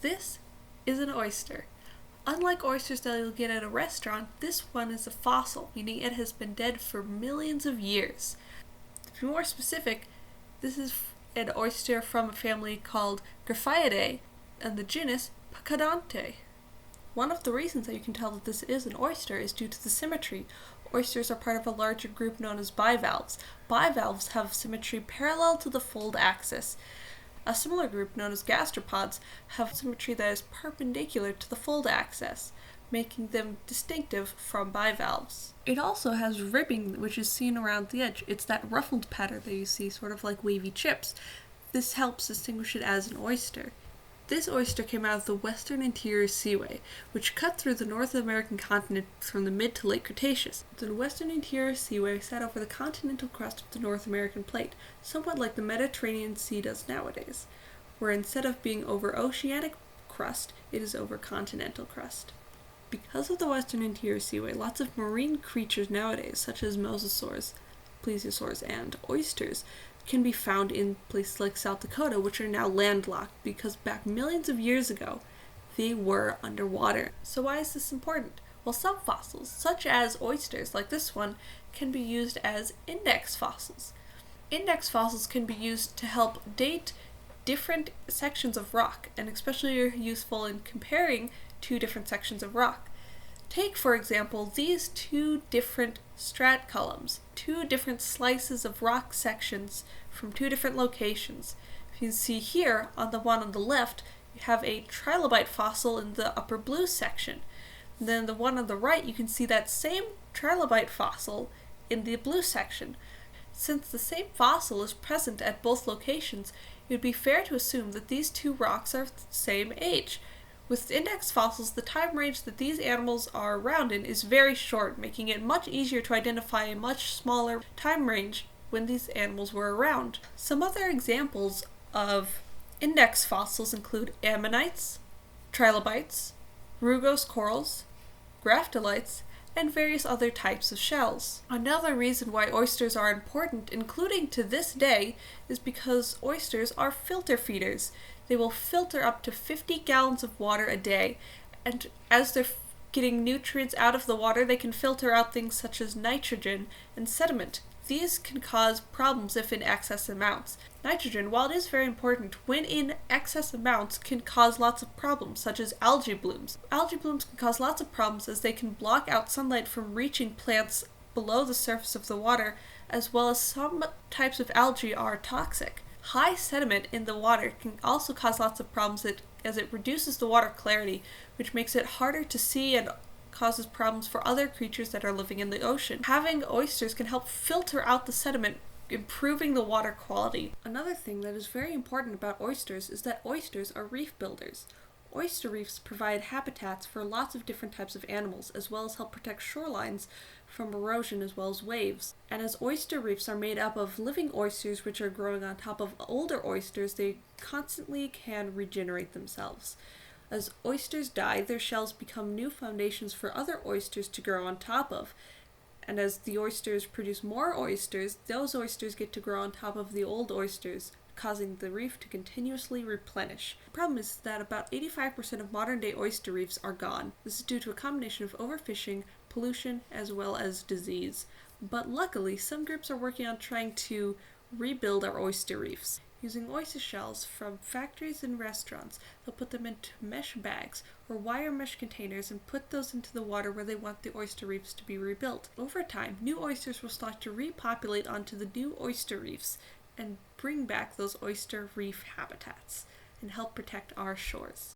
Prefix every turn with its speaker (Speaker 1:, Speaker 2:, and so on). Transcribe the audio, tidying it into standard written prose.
Speaker 1: This is an oyster. Unlike oysters that you'll get at a restaurant, this one is a fossil, meaning it has been dead for millions of years. To be more specific, this is an oyster from a family called Graphiidae, and the genus Pacodonte. One of the reasons that you can tell that this is an oyster is due to the symmetry. Oysters are part of a larger group known as bivalves. Bivalves have symmetry parallel to the fold axis. A similar group, known as gastropods, have symmetry that is perpendicular to the fold axis, making them distinctive from bivalves. It also has ribbing, which is seen around the edge. It's that ruffled pattern that you see, sort of like wavy chips. This helps distinguish it as an oyster. This oyster came out of the western interior seaway, which cut through the North American continent from the mid to late Cretaceous. The western interior seaway sat over the continental crust of the North American plate, somewhat like the Mediterranean Sea does nowadays, where instead of being over oceanic crust, it is over continental crust. Because of the western interior seaway, lots of marine creatures nowadays, such as mosasaurs, plesiosaurs, and oysters, can be found in places like South Dakota, which are now landlocked because back millions of years ago, they were underwater. So why is this important? Well, some fossils, such as oysters like this one, can be used as index fossils. Index fossils can be used to help date different sections of rock, and especially are useful in comparing two different sections of rock. Take, for example, these two different strat columns, two different slices of rock sections from two different locations. If you see here, on the one on the left, you have a trilobite fossil in the upper blue section. And then the one on the right, you can see that same trilobite fossil in the blue section. Since the same fossil is present at both locations, it would be fair to assume that these two rocks are the same age. With index fossils, the time range that these animals are around in is very short, making it much easier to identify a much smaller time range when these animals were around. Some other examples of index fossils include ammonites, trilobites, rugose corals, graptolites, and various other types of shells. Another reason why oysters are important, including to this day, is because oysters are filter feeders. They will filter up to 50 gallons of water a day, and as they're getting nutrients out of the water, they can filter out things such as nitrogen and sediment. These can cause problems if in excess amounts. Nitrogen, while it is very important, when in excess amounts can cause lots of problems, such as algae blooms. Algae blooms can cause lots of problems as they can block out sunlight from reaching plants below the surface of the water, as well as some types of algae are toxic. High sediment in the water can also cause lots of problems as it reduces the water clarity, which makes it harder to see and causes problems for other creatures that are living in the ocean. Having oysters can help filter out the sediment, improving the water quality. Another thing that is very important about oysters is that oysters are reef builders. Oyster reefs provide habitats for lots of different types of animals, as well as help protect shorelines from erosion as well as waves. And as oyster reefs are made up of living oysters which are growing on top of older oysters, they constantly can regenerate themselves. As oysters die, their shells become new foundations for other oysters to grow on top of. And as the oysters produce more oysters, those oysters get to grow on top of the old oysters, causing the reef to continuously replenish. The problem is that about 85% of modern-day oyster reefs are gone. This is due to a combination of overfishing, pollution, as well as disease. But luckily, some groups are working on trying to rebuild our oyster reefs. Using oyster shells from factories and restaurants, they'll put them into mesh bags or wire mesh containers and put those into the water where they want the oyster reefs to be rebuilt. Over time, new oysters will start to repopulate onto the new oyster reefs and bring back those oyster reef habitats and help protect our shores.